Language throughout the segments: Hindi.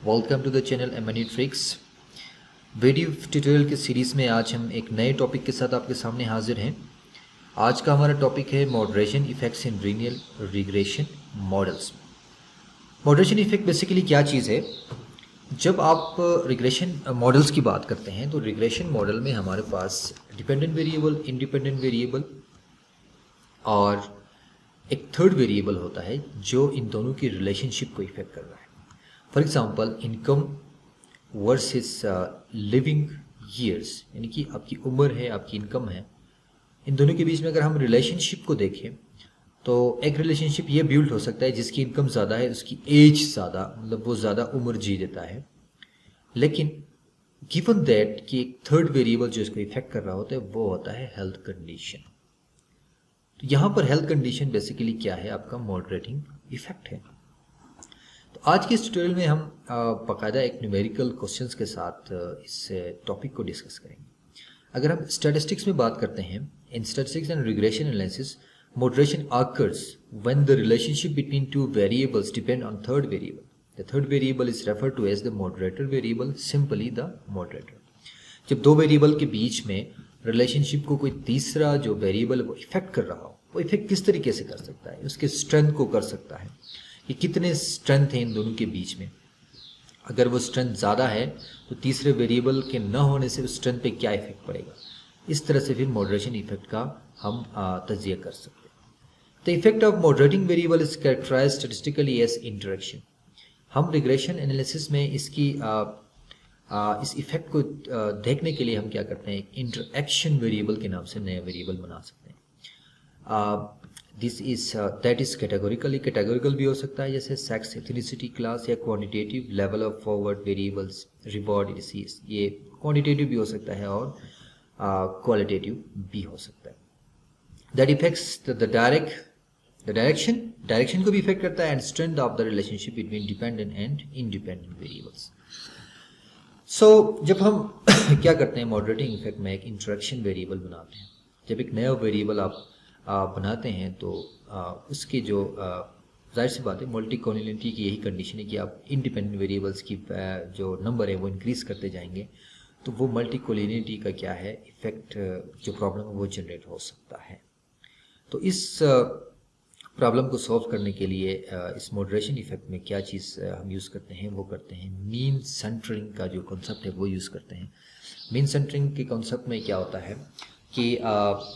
वेलकम टू द चैनल एमनी ट्रिक्स। वीडियो ट्यूटोरियल की सीरीज़ में आज हम एक नए टॉपिक के साथ आपके सामने हाजिर हैं। आज का हमारा टॉपिक है moderation effects in linear regression models. Moderation effect basically क्या चीज़ है? जब आप रिग्रेशन मॉडल्स की बात करते हैं तो रिग्रेशन मॉडल में हमारे पास डिपेंडेंट वेरिएबल, इंडिपेंडेंट वेरिएबल और एक थर्ड वेरिएबल होता है जो इन दोनों की रिलेशनशिप को इफेक्ट कर रहा है। For example income versus living years, यानी कि आपकी उम्र है, आपकी इनकम है, इन दोनों के बीच में अगर हम रिलेशनशिप को देखें तो एक रिलेशनशिप ये बिल्ड हो सकता है जिसकी इनकम ज़्यादा है उसकी एज ज़्यादा, मतलब वो ज़्यादा उम्र जी देता है। लेकिन गिवन दैट कि एक थर्ड वेरिएबल जो इसको इफेक्ट कर रहा होता है वो होता है हेल्थ कंडीशन। तो यहाँ पर हेल्थ कंडीशन बेसिकली क्या है? आपका मॉडरेटिंग इफेक्ट है। तो आज के इस ट्यूटोरियल में हम बाकायदा एक न्यूमेरिकल क्वेश्चंस के साथ इस टॉपिक को डिस्कस करेंगे। अगर हम स्टैटिस्टिक्स में बात करते हैं, इन statistics and regression analysis moderation occurs when the relationship between two variables depend on third variable. The third variable is referred to as the moderator variable, simply the moderator. जब दो वेरिएबल के बीच में रिलेशनशिप को कोई तीसरा जो वेरिएबल वो इफेक्ट कर रहा हो, वो इफेक्ट किस तरीके से कर सकता है? उसके स्ट्रेंथ को कर सकता है कि कितने स्ट्रेंथ है इन दोनों के बीच में। अगर वो स्ट्रेंथ ज़्यादा है तो तीसरे वेरिएबल के न होने से उस स्ट्रेंथ पे क्या इफेक्ट पड़ेगा, इस तरह से फिर मॉडरेशन इफेक्ट का हम तज्जिया कर सकते हैं। The effect of moderating variable is characterised statistically as interaction. हम रिग्रेशन एनालिसिस में इसकी इस इफेक्ट को देखने के लिए हम क्या करते हैं, इंटरएक्शन वेरिएबल के नाम से नया वेरिएबल बना सकते हैं। This is that is categorically, categorical भी हो सकता है जैसे सेक्स, एथनिसिटी, क्लास, या quantitative level of forward variables, reward, disease, ये क्वांटिटेटिव भी हो सकता है और क्वालिटेटिव भी हो सकता है। दैट इफेक्ट्स द डायरेक्शन को भी इफेक्ट करता है and strength of the relationship between dependent and independent variables. So जब हम क्या करते हैं, मॉडरेटिंग इफेक्ट में एक इंटरेक्शन वेरिएबल बनाते हैं। जब एक नया वेरिएबल आप बनाते हैं तो उसके जो जाहिर सी बात है मल्टी कोलिनिटी की यही कंडीशन है कि आप इंडिपेंडेंट वेरिएबल्स की जो नंबर है वो इंक्रीज करते जाएंगे तो वो मल्टी कोलिनिटी का क्या है इफेक्ट, जो प्रॉब्लम है वो जनरेट हो सकता है। तो इस प्रॉब्लम को सॉल्व करने के लिए इस मॉडरेशन इफेक्ट में क्या चीज़ हम यूज़ करते हैं, वो करते हैं मीन सेंटरिंग का जो कॉन्सेप्ट है वो यूज़ करते हैं। मीन सेंटरिंग के कॉन्सेप्ट में क्या होता है कि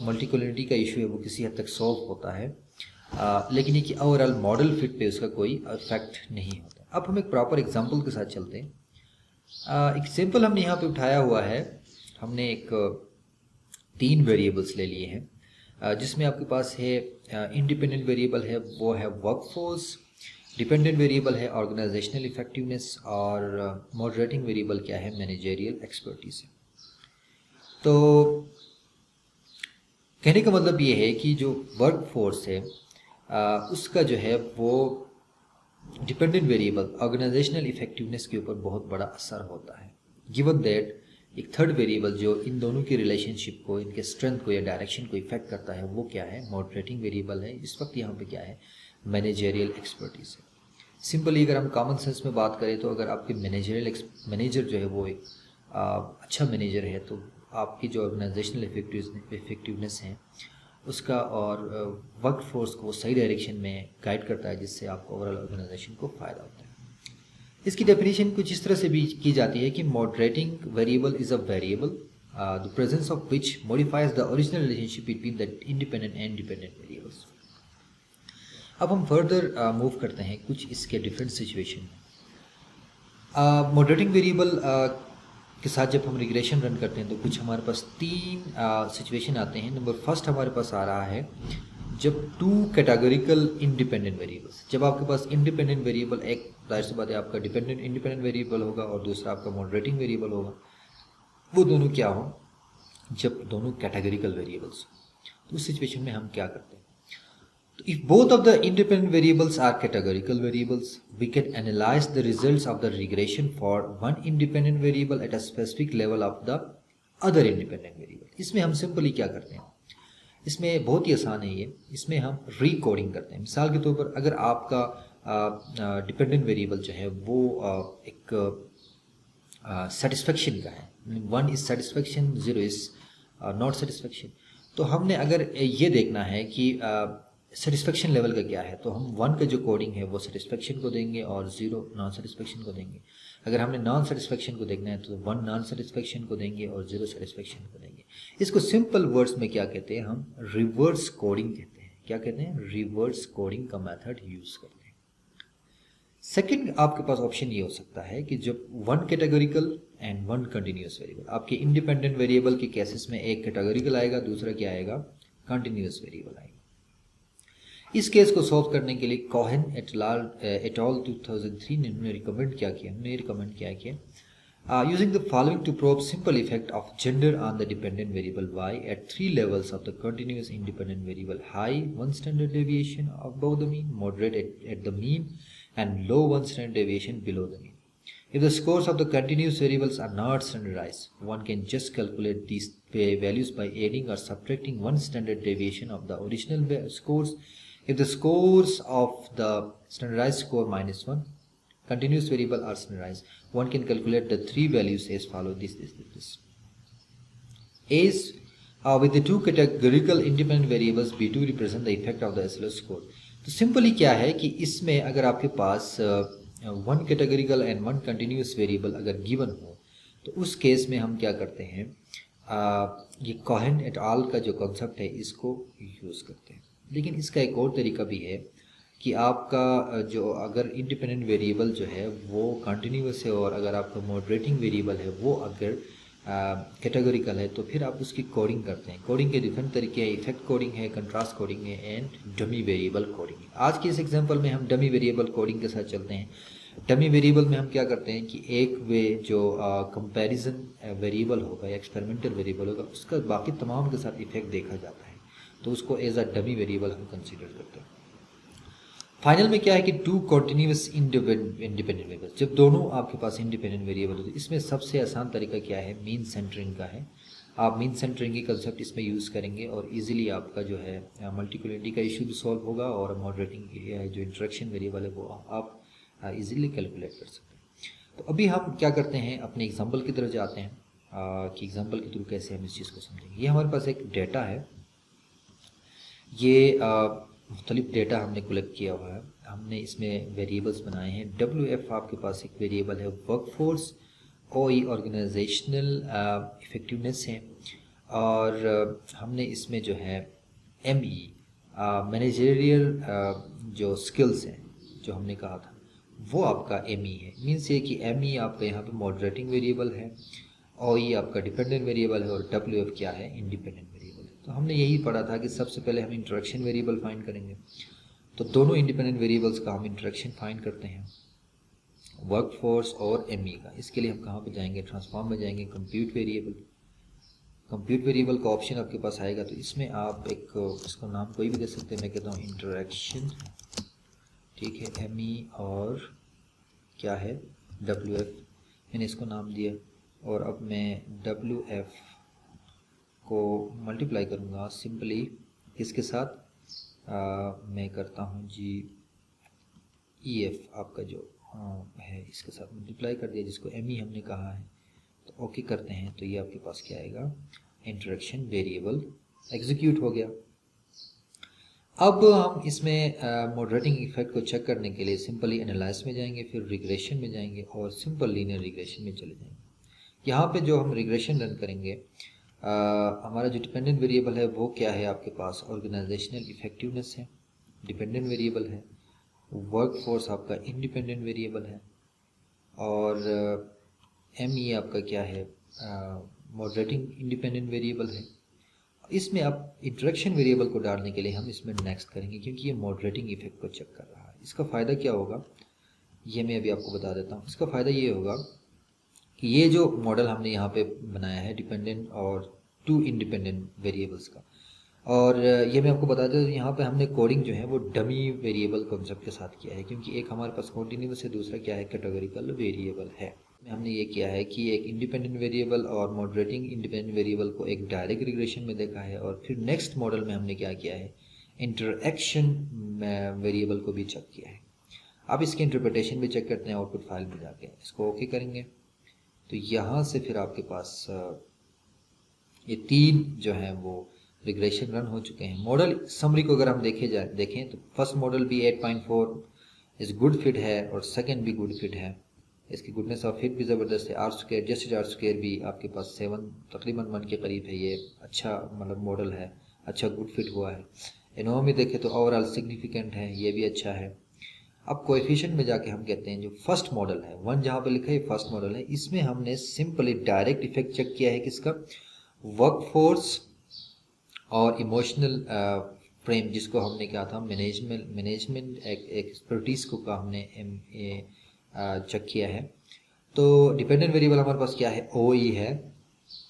मल्टीकोलिनिटी का इशू है वो किसी हद तक सॉल्व होता है, लेकिन ये कि ओवरऑल मॉडल फिट पे उसका कोई इफेक्ट नहीं होता। अब हम एक प्रॉपर एग्जांपल के साथ चलते हैं। एग्जांपल हमने यहाँ पे उठाया हुआ है, हमने एक 3 वेरिएबल्स ले लिए हैं जिसमें आपके पास है इंडिपेंडेंट वेरिएबल है वो है वर्कफोर्स, डिपेंडेंट वेरिएबल है ऑर्गेनाइजेशनल इफेक्टिवनेस और मॉडरेटिंग वेरिएबल क्या है, मैनेजरियल एक्सपर्टीज है। तो कहने का मतलब ये है कि जो वर्क फोर्स है उसका जो है वो डिपेंडेंट वेरिएबल ऑर्गेनाइजेशनल इफेक्टिवनेस के ऊपर बहुत बड़ा असर होता है। गिवन दैट एक थर्ड वेरिएबल जो इन दोनों की रिलेशनशिप को, इनके स्ट्रेंथ को या डायरेक्शन को इफेक्ट करता है वो क्या है, मॉडरेटिंग वेरिएबल है। इस वक्त यहाँ पे क्या है, मैनेजरियल एक्सपर्टीज है। सिंपली अगर हम कॉमन सेंस में बात करें तो अगर आपके मैनेजर जो है वो एक अच्छा मैनेजर है तो आपकी जो ऑर्गेनाइजेशनल इफेक्टिवनेस है उसका और वर्क फोर्स को सही डायरेक्शन में गाइड करता है जिससे आपको ओवरऑल ऑर्गेनाइजेशन को फ़ायदा होता है। इसकी डेफिनेशन कुछ इस तरह से भी की जाती है कि moderating variable is a variable the presence of which modifies the original relationship between the independent and dependent variables. अब हम फर्दर मूव करते हैं कुछ इसके डिफरेंट सिचुएशन में। मॉडरेटिंग वेरिएबल के साथ जब हम रिग्रेशन रन करते हैं तो कुछ हमारे पास 3 सिचुएशन आते हैं। नंबर फर्स्ट हमारे पास आ रहा है जब 2 कैटेगोरिकल इंडिपेंडेंट वेरिएबल्स, जब आपके पास इंडिपेंडेंट वेरिएबल, एक जाहिर सी बात है आपका डिपेंडेंट इंडिपेंडेंट वेरिएबल होगा और दूसरा आपका मॉडरेटिंग वेरिएबल होगा, वो दोनों क्या हो, जब दोनों कैटेगोरिकल वेरिएबल्स। तो उस सिचुएशन में हम क्या करते हैं, तो if both of the independent variables are categorical variables, we can analyze the results of the regression for one independent variable at a specific level of the other independent variable। इसमें हम सिंपली क्या करते हैं, इसमें बहुत ही आसान है ये, इसमें हम रिकोडिंग करते हैं। मिसाल के तौर पर अगर आपका डिपेंडेंट वेरिएबल जो है वो एक सेटिस्फेक्शन का है। 1 is satisfaction, 0 is not satisfaction. तो हमने अगर ये देखना है कि सेटिस्फेक्शन लेवल का क्या है, तो हम 1 का जो कोडिंग है वो सेटिस्फेक्शन को देंगे और 0 नॉन सेटिस्फेक्शन को देंगे। अगर हमने नॉन सेटिस्फेक्शन को देखना है तो 1 नॉन सेटिस्फेक्शन को देंगे और 0 सेटिस्फेक्शन को देंगे। इसको सिंपल वर्ड्स में क्या कहते हैं, हम रिवर्स कोडिंग कहते हैं। क्या कहते हैं? रिवर्स कोडिंग का मेथड यूज करते हैं। सेकंड आपके पास ऑप्शन ये हो सकता है कि जब 1 कैटेगोरिकल एंड 1 कंटिन्यूअस वेरिएबल, आपके इंडिपेंडेंट वेरिएबल के केसेस में एक कैटेगोरिकल आएगा, दूसरा क्या आएगा? कंटिन्यूअस वेरिएबल आएगा। इस केस को सॉल्व करने के लिए कोहेन एट ऑल 2003 ने रिकमेंड क्या किया? हमने रिकमेंड क्या किया? Using the following to prove simple effect of gender on the dependent variable y at 3 levels of the continuous independent variable: high 1 standard deviation above the mean, moderate at the mean, and low 1 standard deviation below the mean. If the scores of the continuous variables are not standardized, one can just calculate these values by adding or subtracting 1 standard deviation of the original scores. If the scores of the standardized score minus 1 continuous variable are standardized, one can calculate the 3 values as follows. This. A is with the 2 categorical independent variables, B2 represent the effect of the SLO score. तो सिंपली क्या है कि इसमें अगर आपके पास 1 कैटेगोरिकल एंड 1 कंटिन्यूस वेरिएबल अगर गिवन हो तो उस केस में हम क्या करते हैं, ये कोहेन एट ऑल का जो कॉन्सेप्ट है इसको यूज़ करते हैं। लेकिन इसका एक और तरीका भी है कि आपका जो अगर इंडिपेंडेंट वेरिएबल जो है वो कंटिन्यूस है और अगर आपका मॉडरेटिंग वेरिएबल है वो अगर कैटेगोरिकल है तो फिर आप उसकी कोडिंग करते हैं। कोडिंग के डिफरेंट तरीके हैं, इफेक्ट कोडिंग है, कंट्रास्ट कोडिंग है एंड डमी वेरिएबल कोडिंग है। आज के इस एग्जांपल में हम डमी वेरिएबल कोडिंग के साथ चलते हैं। डमी वेरिएबल में हम क्या करते हैं कि एक वे जो कंपैरिजन वेरिएबल होगा या एक्सपेरिमेंटल वेरिएबल होगा उसका बाकी तमाम के साथ इफेक्ट देखा जाता है, तो उसको एज अ डमी वेरिएबल हम कंसिडर करते हैं। फाइनल में क्या है कि 2 कंटिन्यूअस इंडिपेंडेंट वेरिएबल, जब दोनों आपके पास इंडिपेंडेंट वेरिएबल होते हैं, इसमें सबसे आसान तरीका क्या है? मीन सेंटरिंग का है। आप मीन सेंटरिंग की कंसेप्ट इसमें यूज़ करेंगे और इजीली आपका जो है मल्टीकुलरिटी का इशू भी सॉल्व होगा और मॉडरेटिंग जो इंटरेक्शन वेरिएबल है वो आप इजीली कैलकुलेट कर सकते हैं। तो अभी हम क्या करते हैं, अपने एग्जाम्पल की तरफ जाते हैं कि एग्जाम्पल के थ्रू कैसे हम इस चीज़ को समझेंगे। ये हमारे पास एक डेटा है, ये मुख्तलिफ डेटा हमने कलेक्ट किया हुआ है। हमने इसमें वेरिएबल्स बनाए हैं। WF आपके पास एक वेरिएबल है, वर्कफोर्स, OE ऑर्गेनाइजेशनल इफेक्टिवनेस है, और हमने इसमें जो है ME मैनेजरियल जो स्किल्स हैं जो हमने कहा था वो आपका ME है। मीन्स ये कि ME आपका यहाँ पे मॉडरेटिंग वेरिएबल है, OE आपका डिपेंडेंट वेरिएबल है और WF क्या है? इंडिपेंडेंट वेरिएबल है। तो हमने यही पढ़ा था कि सबसे पहले हम इंटरेक्शन वेरिएबल फाइंड करेंगे, तो दोनों इंडिपेंडेंट वेरिएबल्स का हम इंटरेक्शन फाइंड करते हैं, वर्कफोर्स और ME का। इसके लिए हम कहाँ पे जाएंगे? ट्रांसफॉर्म में जाएंगे, कंप्यूट वेरिएबल। कंप्यूट वेरिएबल का ऑप्शन आपके पास आएगा, तो इसमें आप एक इसको नाम कोई भी दे सकते हैं। मैं कहता हूँ इंटरेक्शन, ठीक है, ME और क्या है? WF। मैंने इसको नाम दिया और अब मैं WF को मल्टीप्लाई करूँगा सिंपली किसके साथ? मैं करता हूँ जी EF आपका जो है इसके साथ मल्टीप्लाई कर दिया, जिसको ME हमने कहा है। तो ओके करते हैं, तो ये आपके पास क्या आएगा? इंटरेक्शन वेरिएबल एग्जीक्यूट हो गया। अब हम इसमें मॉडरेटिंग इफेक्ट को चेक करने के लिए सिंपली एनालाइज में जाएंगे, फिर रिग्रेशन में जाएंगे और सिंपल लीनियर रिग्रेशन में चले जाएंगे। यहाँ पे जो हम रिग्रेशन रन करेंगे, हमारा जो डिपेंडेंट वेरिएबल है वो क्या है आपके पास? ऑर्गेनाइजेशनल इफेक्टिवनेस है, डिपेंडेंट वेरिएबल है। वर्कफोर्स आपका इंडिपेंडेंट वेरिएबल है और ME आपका क्या है? मॉडरेटिंग इंडिपेंडेंट वेरिएबल है। इसमें आप इंटरेक्शन वेरिएबल को डालने के लिए हम इसमें नेक्स्ट करेंगे, क्योंकि ये मॉडरेटिंग इफेक्ट को चेक कर रहा है। इसका फ़ायदा क्या होगा ये मैं अभी आपको बता देता हूँ। इसका फ़ायदा ये होगा कि ये जो मॉडल हमने यहाँ पे बनाया है डिपेंडेंट और 2 इंडिपेंडेंट वेरिएबल्स का, और ये मैं आपको बता दें, यहाँ पे हमने कोडिंग जो है वो डमी वेरिएबल कॉन्सेप्ट के साथ किया है, क्योंकि एक हमारे पास कॉन्टिन्यूस है, दूसरा क्या है? कैटेगोरिकल वेरिएबल है। हमने ये किया है कि एक इंडिपेंडेंट वेरिएबल और मॉडरेटिंग इंडिपेंडेंट वेरिएबल को एक डायरेक्ट रिग्रेशन में देखा है, और फिर नेक्स्ट मॉडल में हमने क्या किया है? इंटरेक्शन वेरिएबल को भी चेक किया है। अब इसकी इंटरप्रिटेशन भी चेक करते हैं आउटपुट फाइल में जाके, इसको ओके करेंगे तो यहाँ से फिर आपके पास ये 3 जो हैं वो रिग्रेशन रन हो चुके हैं। मॉडल समरी को अगर हम देखें तो फर्स्ट मॉडल भी 8.4 इस गुड फिट है और सेकंड भी गुड फिट है, इसकी गुडनेस ऑफ फिट भी ज़बरदस्त है। R² जस्टिस R² भी आपके पास 7 तकरीबन 1 के करीब है, ये अच्छा मतलब मॉडल है, अच्छा गुड फिट हुआ है। इनोवा में देखें तो ओवरऑल सिग्निफिकेंट है, ये भी अच्छा है। अब कोएफिशिएंट में जाके हम कहते हैं जो फर्स्ट मॉडल है 1 जहाँ पे लिखा है फर्स्ट मॉडल है, इसमें हमने सिंपली डायरेक्ट इफेक्ट चेक किया है किसका, वर्कफोर्स और इमोशनल फ्रेम, जिसको हमने क्या था मैनेजमेंट एक्सपर्टीज को का हमने चेक किया है। तो डिपेंडेंट वेरिएबल हमारे पास क्या है, OE है।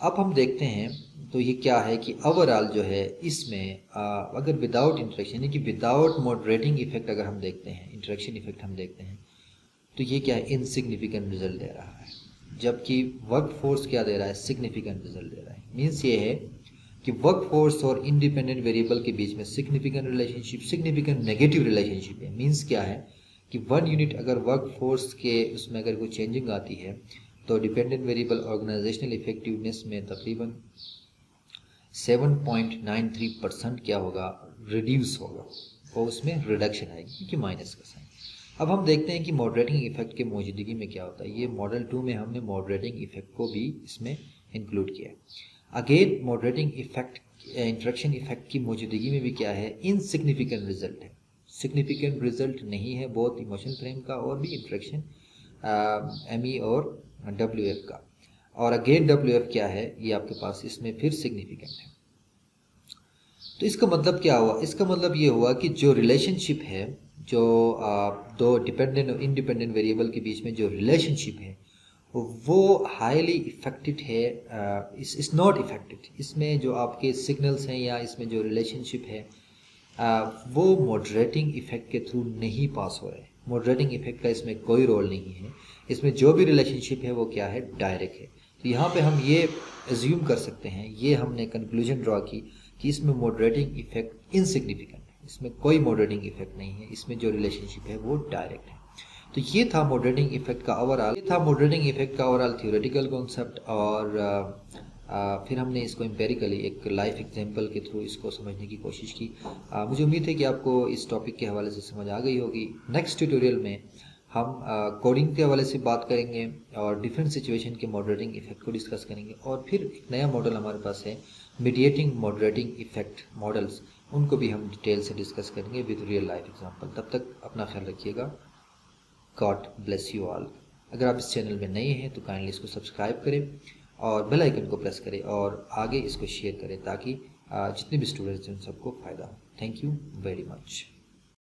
अब हम देखते हैं तो ये क्या है कि ओवरऑल जो है इसमें अगर विदाउट इंटरेक्शन यानी कि विदाउट मॉडरेटिंग इफेक्ट अगर हम देखते हैं, इंटरेक्शन इफेक्ट हम देखते हैं तो ये क्या है, इनसिग्निफिकेंट रिजल्ट दे रहा है, जबकि वर्क फोर्स क्या दे रहा है, सिग्निफिकेंट रिजल्ट दे रहा है। मीन्स ये है कि वर्क फोर्स और इंडिपेंडेंट वेरिएबल के बीच में significant relationship, significant negative relationship है। मीन्स क्या है कि 1 यूनिट अगर वर्क फोर्स के उसमें अगर कोई चेंजिंग आती है तो डिपेंडेंट वेरिएबल ऑर्गेनाइजेशनल इफेक्टिवनेस में तकरीबन 7.93% क्या होगा, रिड्यूस होगा और उसमें रिडक्शन आएगी क्योंकि माइनस का साइन। अब हम देखते हैं कि मॉडरेटिंग इफेक्ट के मौजूदगी में क्या होता है। ये मॉडल 2 में हमने मॉडरेटिंग इफेक्ट को भी इसमें इंक्लूड किया है। Again moderating effect interaction effect की मौजूदगी में भी क्या है, इनसिग्निफिकेंट रिजल्ट है, सिग्निफिकेंट रिजल्ट नहीं है बोथ इमोशनल फ्रेम का और भी इंटरेक्शन ME और WF का। और अगेन WF क्या है, ये आपके पास इसमें फिर सिग्निफिकेंट है। तो इसका मतलब क्या हुआ, इसका मतलब ये हुआ कि जो रिलेशनशिप है, जो दो डिपेंडेंट और इंडिपेंडेंट वेरिएबल के बीच में जो रिलेशनशिप है वो हाईली इफेक्टेड है, इस नॉट इफेक्टेड, इसमें जो आपके सिग्नल्स हैं या इसमें जो रिलेशनशिप है वो मॉडरेटिंग इफेक्ट के थ्रू नहीं पास हो रहे। मॉडरेटिंग इफेक्ट का इसमें कोई रोल नहीं है, इसमें जो भी रिलेशनशिप है वो क्या है, डायरेक्ट है। तो यहाँ पे हम ये एज्यूम कर सकते हैं, ये हमने कंक्लूजन ड्रॉ की कि इसमें मॉडरेटिंग इफेक्ट इनसिग्निफिकेंट है, इसमें कोई मॉडरेटिंग इफेक्ट नहीं है, इसमें जो रिलेशनशिप है वो डायरेक्ट है। तो ये था मॉडरेटिंग इफेक्ट का ओवरऑल थ्योरेटिकल कॉन्सेप्ट। और फिर हमने इसको एम्पेरिकली एक लाइफ एग्जांपल के थ्रू इसको समझने की कोशिश की। मुझे उम्मीद है कि आपको इस टॉपिक के हवाले से समझ आ गई होगी। नेक्स्ट ट्यूटोरियल में हम कोडिंग के हवाले से बात करेंगे और डिफरेंट सिचुएशन के मॉडरेटिंग इफेक्ट को डिस्कस करेंगे। और फिर एक नया मॉडल हमारे पास है मीडिएटिंग मॉडरेटिंग इफेक्ट मॉडल्स, उनको भी हम डिटेल से डिस्कस करेंगे विद रियल लाइफ एग्जांपल। तब तक अपना ख्याल रखिएगा। God bless you all. अगर आप इस चैनल में नए हैं तो काइंडली इसको सब्सक्राइब करें और बेल आइकन को प्रेस करें और आगे इसको शेयर करें ताकि जितने भी स्टूडेंट्स हैं उन सबको फ़ायदा हो। Thank you very much.